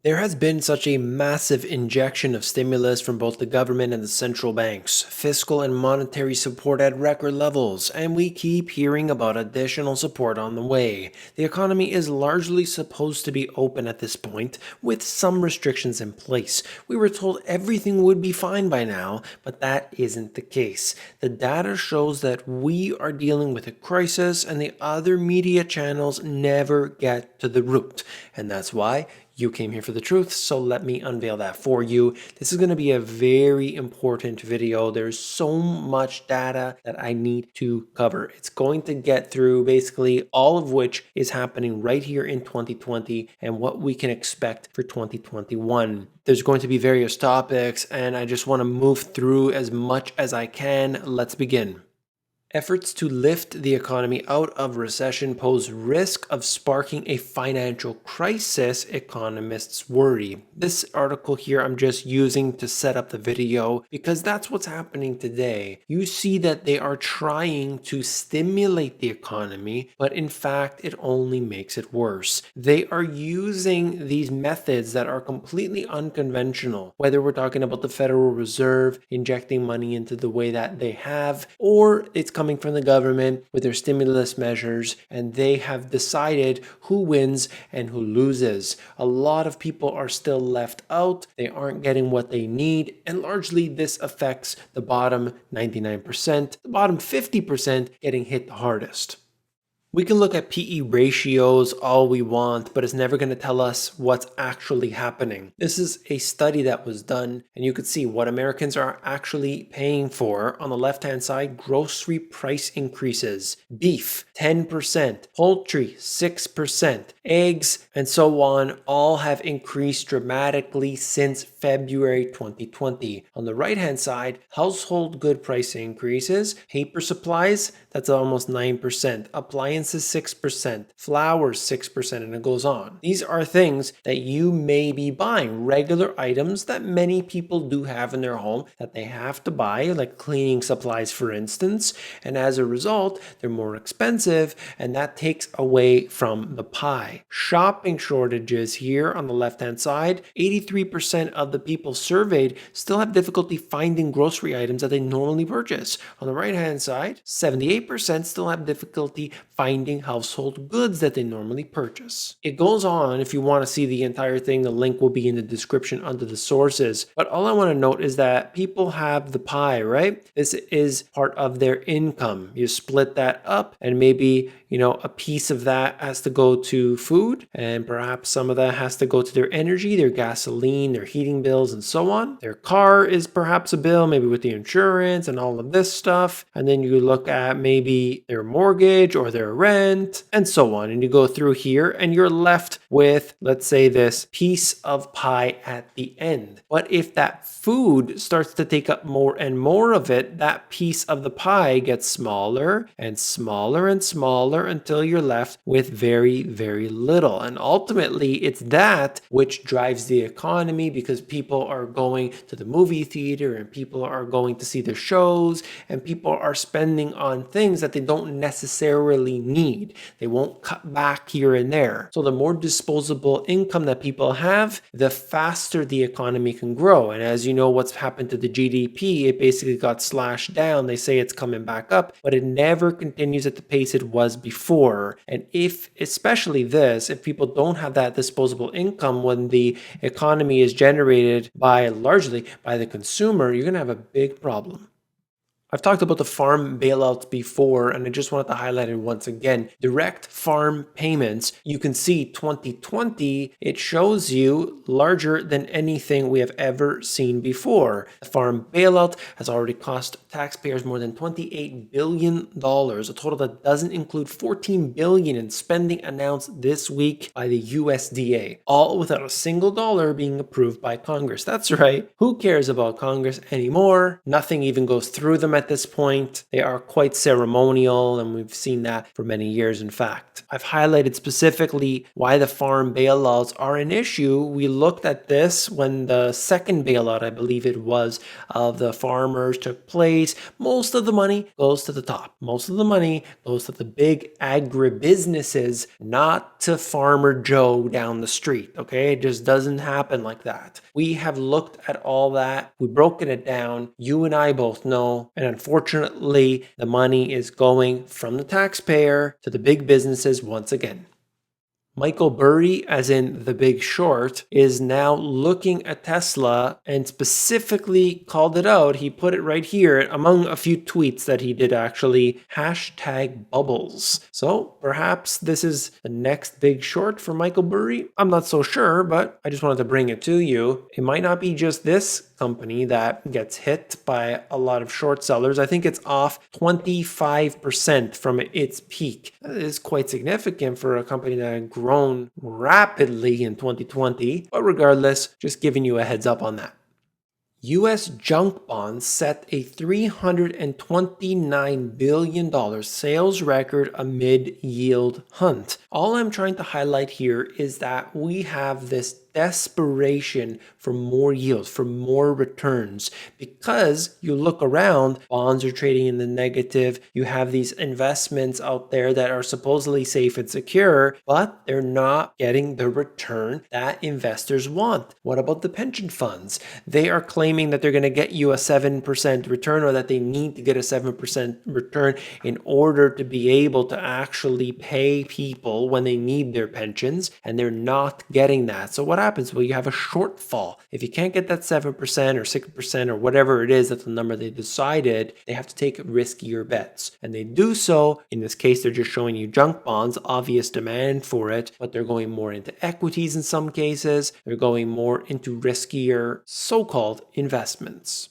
There has been such a massive injection of stimulus from both the government and the central banks, fiscal and monetary support at record levels, and we keep hearing about additional support on the way. The economy is largely supposed to be open at this point, with some restrictions in place. We were told everything would be fine by now, but that isn't the case. The data shows that we are dealing with a crisis, and the other media channels never get to the root, and that's why you came here for the truth, so let me unveil that for you. This is going to be a very important video. There's so much data that I need to cover. It's going to get through basically all of which is happening right here in 2020 and what we can expect for 2021. There's going to be various topics, and I just want to move through as much as I can. Let's begin. Efforts to lift the economy out of recession pose risk of sparking a financial crisis, economists worry. This article here I'm just using to set up the video because that's what's happening today. You see that they are trying to stimulate the economy, but in fact it only makes it worse. They are using these methods that are completely unconventional, whether we're talking about the Federal Reserve injecting money into the way that they have, or it's coming from the government with their stimulus measures, and they have decided who wins and who loses. A lot of people are still left out. They aren't getting what they need, and largely this affects the bottom 99%, the bottom 50% getting hit the hardest. We can look at PE ratios all we want, but it's never going to tell us what's actually happening. This is a study that was done, and you could see what Americans are actually paying for. On the left-hand side, grocery price increases. Beef, 10%. Poultry, 6%. Eggs, and so on, all have increased dramatically since February 2020. On the right-hand side, household good price increases. Paper supplies, that's almost 9%. Appliances, 6%. Flowers, 6%, and it goes on. These are things that you may be buying, regular items that many people do have in their home that they have to buy, like cleaning supplies, for instance, and as a result, they're more expensive, and that takes away from the pie. Shopping shortages here on the left-hand side, 83% of the people surveyed still have difficulty finding grocery items that they normally purchase. On the right-hand side, 78% still have difficulty finding household goods that they normally purchase. It goes on. If you want to see the entire thing, the link will be in the description under the sources. But all I want to note is that people have the pie, right? This is part of their income. You split that up, and maybe a piece of that has to go to food, and perhaps some of that has to go to their energy, their gasoline, their heating bills, and so on. Their car is perhaps a bill, maybe with the insurance and all of this stuff. And then you look at maybe their mortgage or their rent and so on. And you go through here and you're left with, let's say, this piece of pie at the end. But if that food starts to take up more and more of it, that piece of the pie gets smaller and smaller and smaller until you're left with very, very little. And ultimately, it's that which drives the economy, because people are going to the movie theater and people are going to see the shows and people are spending on things that they don't necessarily need. They won't cut back here and there. So the more disposable income that people have, the faster the economy can grow. And as you know, what's happened to the GDP, it basically got slashed down. They say it's coming back up, but it never continues at the pace it was before. And especially if people don't have that disposable income when the economy is generated largely by the consumer, you're going to have a big problem. I've talked about the farm bailouts before, and I just wanted to highlight it once again. Direct farm payments, you can see 2020, it shows you larger than anything we have ever seen before. The farm bailout has already cost taxpayers more than $28 billion, a total that doesn't include $14 billion in spending announced this week by the USDA, all without a single dollar being approved by Congress. That's right. Who cares about Congress anymore? Nothing even goes through them at at this point. They are quite ceremonial, and we've seen that for many years, in fact. I've highlighted specifically why the farm bailouts are an issue. We looked at this when the second bailout, I believe it was, of the farmers took place. Most of the money goes to the top. Most of the money goes to the big agribusinesses, not to Farmer Joe down the street, okay? It just doesn't happen like that. We have looked at all that. We've broken it down. You and I both know. And unfortunately, the money is going from the taxpayer to the big businesses once again. Michael Burry, as in The Big Short, is now looking at Tesla and specifically called it out. He put it right here among a few tweets that he did actually, #bubbles. So perhaps this is the next Big Short for Michael Burry. I'm not so sure, but I just wanted to bring it to you. It might not be just this company that gets hit by a lot of short sellers. I think it's off 25% from its peak. That is quite significant for a company that had grown rapidly in 2020. But regardless, just giving you a heads up on that. U.S. junk bonds set a $329 billion sales record amid yield hunt. All I'm trying to highlight here is that we have this desperation for more yields, for more returns, because you look around, bonds are trading in the negative. You have these investments out there that are supposedly safe and secure, but they're not getting the return that investors want. What about the pension funds? They are claiming that they're going to get you a 7% return, or that they need to get a 7% return in order to be able to actually pay people when they need their pensions, and they're not getting that. So what happens? Well, you have a shortfall. If you can't get that 7% or 6% or whatever it is, that's the number they decided, they have to take riskier bets. And they do so. In this case, they're just showing you junk bonds, obvious demand for it, but they're going more into equities in some cases. They're going more into riskier so-called investments.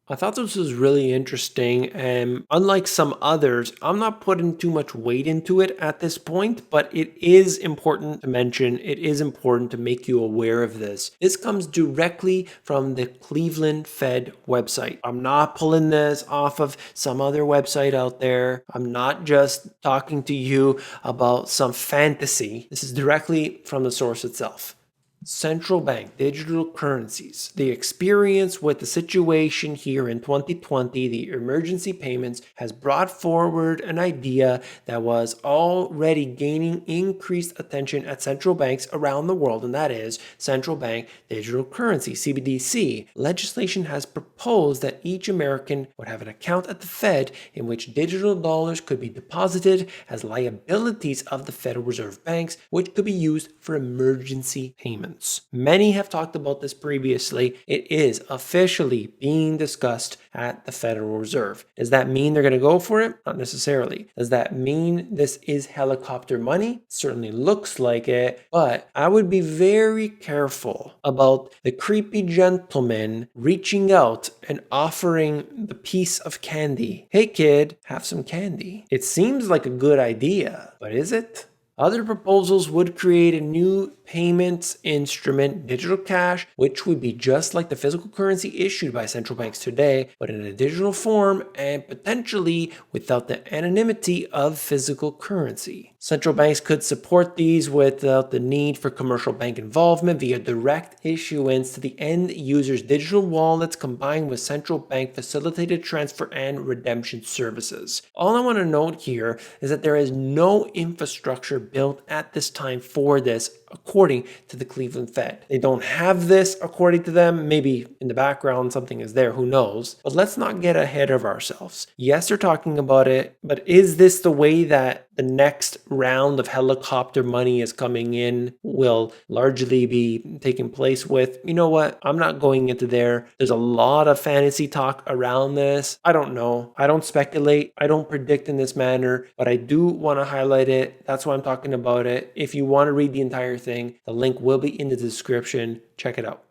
I thought this was really interesting, and unlike some others, I'm not putting too much weight into it at this point, but it is important to mention, it is important to make you aware of this. This comes directly from the Cleveland Fed website. I'm not pulling this off of some other website out there. I'm not just talking to you about some fantasy. This is directly from the source itself. Central bank digital currencies. The experience with the situation here in 2020, the emergency payments, has brought forward an idea that was already gaining increased attention at central banks around the world, and that is central bank digital currency, CBDC. Legislation has proposed that each American would have an account at the Fed in which digital dollars could be deposited as liabilities of the Federal Reserve banks, which could be used for emergency payments. Many have talked about this previously. It is officially being discussed at the Federal Reserve. Does that mean they're going to go for it? Not necessarily. Does that mean this is helicopter money? Certainly looks like it, but I would be very careful about the creepy gentleman reaching out and offering the piece of candy. Hey kid, have some candy. It seems like a good idea, but is it? Other proposals would create a new payment instrument, digital cash, which would be just like the physical currency issued by central banks today, but in a digital form and potentially without the anonymity of physical currency. Central banks could support these without the need for commercial bank involvement via direct issuance to the end user's digital wallets, combined with central bank facilitated transfer and redemption services. All I want to note here is that there is no infrastructure built at this time for this, according to the Cleveland Fed. They don't have this according to them. Maybe in the background something is there, who knows? But let's not get ahead of ourselves. Yes, they're talking about it, but is this the way that the next round of helicopter money is coming in will largely be taking place with? You know what? I'm not going into there. There's a lot of fantasy talk around this. I don't know. I don't speculate. I don't predict in this manner, but I do want to highlight it. That's why I'm talking about it. If you want to read the entire thing, the link will be in the description. Check it out.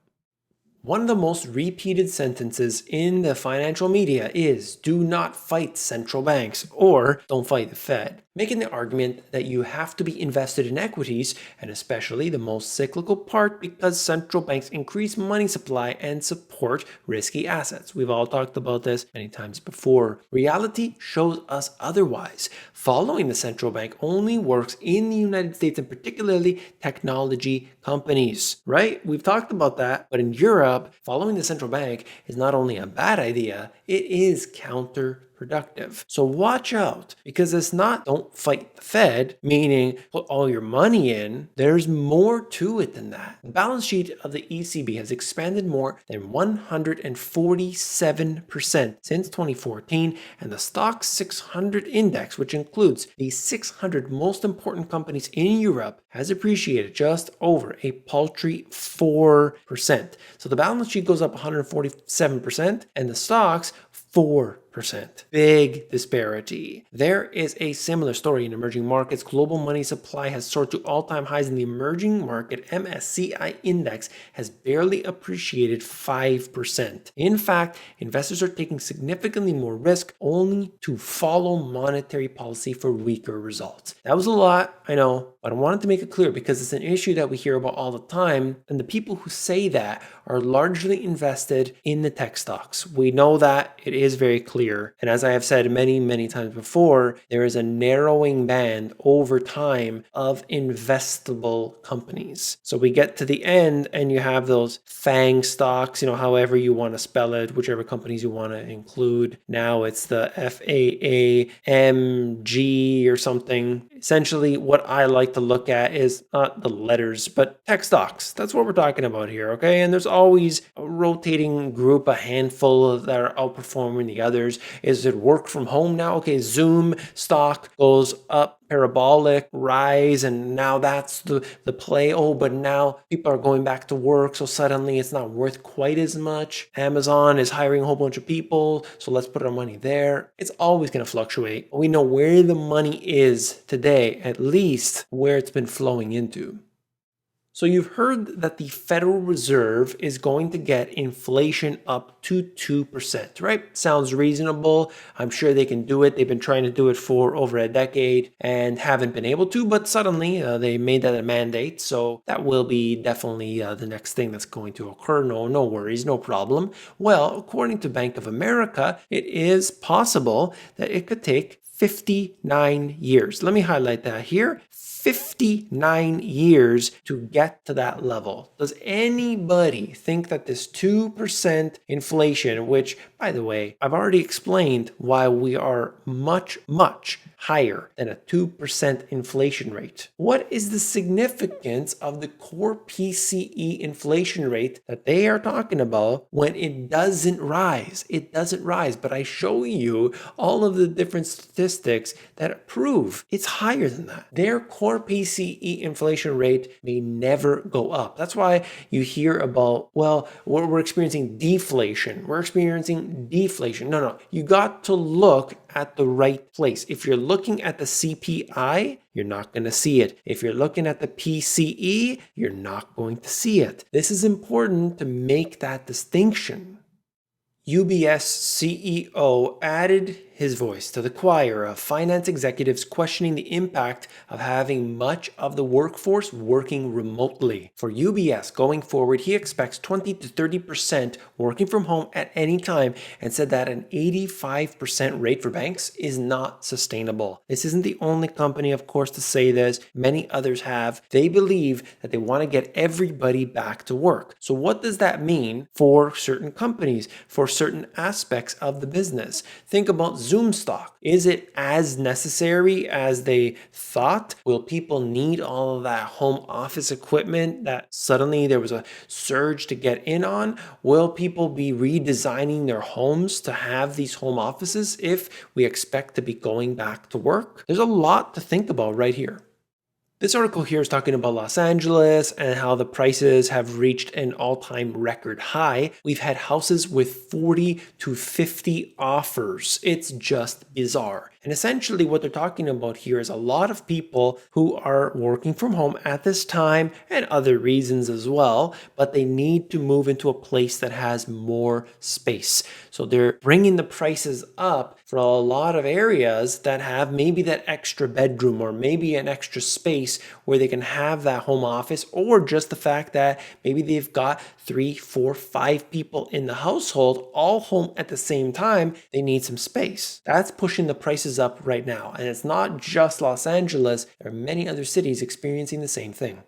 One of the most repeated sentences in the financial media is do not fight central banks or don't fight the Fed, making the argument that you have to be invested in equities and especially the most cyclical part because central banks increase money supply and support risky assets. We've all talked about this many times before. Reality shows us otherwise. Following the central bank only works in the United States and particularly technology companies, right? We've talked about that, but in Europe, following the central bank is not only a bad idea, it is counterproductive. So watch out because it's not don't fight the Fed, meaning put all your money in. There's more to it than that. The balance sheet of the ECB has expanded more than 147% since 2014, and the Stoxx 600 index, which includes the 600 most important companies in Europe, has appreciated just over a paltry 4%. So the balance sheet goes up 147% and the stocks 4%. Big disparity. There is a similar story in emerging markets. Global money supply has soared to all-time highs, and the emerging market MSCI index has barely appreciated 5%. In fact, investors are taking significantly more risk only to follow monetary policy for weaker results. That was a lot, I know, but I wanted to make it clear because it's an issue that we hear about all the time, and the people who say that are largely invested in the tech stocks. We know that it is very clear. And as I have said many times before, there is a narrowing band over time of investable companies. So we get to the end and you have those FANG stocks, however you want to spell it, whichever companies you want to include. Now it's the FAAMG or something. Essentially, what I like to look at is not the letters, but tech stocks. That's what we're talking about here, okay? And there's always a rotating group, a handful that are outperforming the others. Is it work from home now? Okay, Zoom stock goes up, parabolic rise, and now that's the play. Oh, but now people are going back to work, so suddenly it's not worth quite as much. Amazon is hiring a whole bunch of people, so let's put our money there. It's always going to fluctuate. We know where the money is today, at least where it's been flowing into. So you've heard that the Federal Reserve is going to get inflation up to 2%, right? Sounds reasonable. I'm sure they can do it. They've been trying to do it for over a decade and haven't been able to, but suddenly they made that a mandate. So that will be definitely the next thing that's going to occur. No worries, no problem. Well, according to Bank of America, it is possible that it could take 59 years. Let me highlight that here. 59 years to get to that level. Does anybody think that this 2% inflation, which, by the way, I've already explained why we are much higher than a 2% inflation rate. What is the significance of the core PCE inflation rate that they are talking about when it doesn't rise? It doesn't rise, but I show you all of the different statistics that prove it's higher than that. Their core PCE inflation rate may never go up. That's why you hear about, well, we're experiencing deflation. We're experiencing deflation. No, you got to look at the right place. If you're looking at the CPI, you're not going to see it. If you're looking at the PCE, you're not going to see it. This is important to make that distinction. UBS CEO added his voice to the choir of finance executives questioning the impact of having much of the workforce working remotely. For UBS going forward, he expects 20 to 30% working from home at any time and said that an 85% rate for banks is not sustainable. This isn't the only company, of course, to say this. Many others have. They believe that they want to get everybody back to work. So what does that mean for certain companies, for certain aspects of the business? Think about Zoom stock. Is it as necessary as they thought? Will people need all of that home office equipment that suddenly there was a surge to get in on? Will people be redesigning their homes to have these home offices if we expect to be going back to work? There's a lot to think about right here. This article here is talking about Los Angeles and how the prices have reached an all-time record high. We've had houses with 40 to 50 offers. It's just bizarre. And essentially what they're talking about here is a lot of people who are working from home at this time and other reasons as well, but they need to move into a place that has more space. So they're bringing the prices up for a lot of areas that have maybe that extra bedroom or maybe an extra space where they can have that home office, or just the fact that maybe they've got 3, 4, 5 people in the household all home at the same time. They need some space. That's pushing the prices up right now. And it's not just Los Angeles. There are many other cities experiencing the same thing.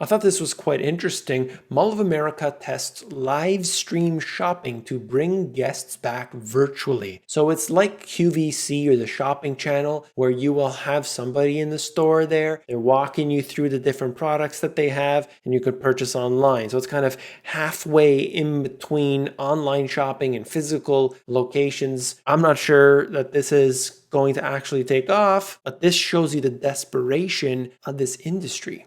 I thought this was quite interesting. Mall of America tests live stream shopping to bring guests back virtually. So it's like QVC or the shopping channel, where you will have somebody in the store there. They're walking you through the different products that they have, and you could purchase online. So it's kind of halfway in between online shopping and physical locations. I'm not sure that this is going to actually take off, but this shows you the desperation of this industry.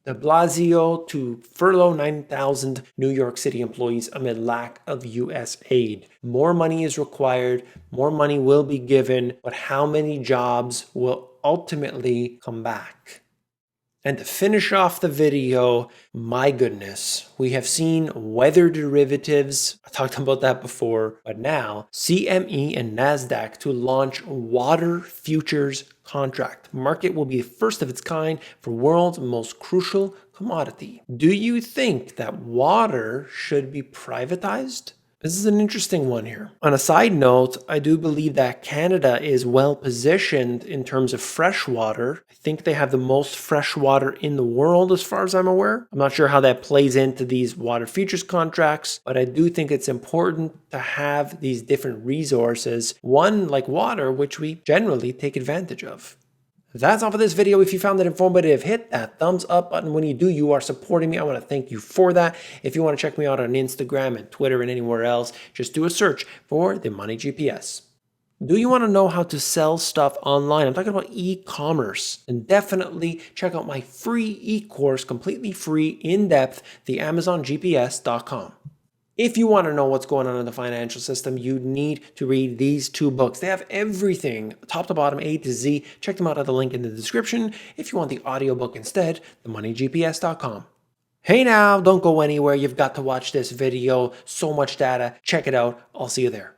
De Blasio to furlough 9,000 New York City employees amid lack of U.S. aid. More money is required, more money will be given, but how many jobs will ultimately come back? And to finish off the video, my goodness, we have seen weather derivatives. I talked about that before, but now CME and NASDAQ to launch water futures contract. Market will be the first of its kind for world's most crucial commodity. Do you think that water should be privatized? This is an interesting one here. On a side note, I do believe that Canada is well positioned in terms of fresh water. I think they have the most fresh water in the world as far as I'm aware. I'm not sure how that plays into these water futures contracts, but I do think it's important to have these different resources, one like water, which we generally take advantage of. That's all for this video. If you found it informative, hit that thumbs up button. When you do, you are supporting me. I want to thank you for that. If you want to check me out on Instagram and Twitter and anywhere else, just do a search for the Money GPS. Do you want to know how to sell stuff online? I'm talking about e-commerce. And definitely check out my free e-course, completely free, in-depth, the AmazonGPS.com. If you want to know what's going on in the financial system, you need to read these 2 books. They have everything, top to bottom, A to Z. Check them out at the link in the description. If you want the audiobook instead, themoneygps.com. Hey now, don't go anywhere. You've got to watch this video. So much data. Check it out. I'll see you there.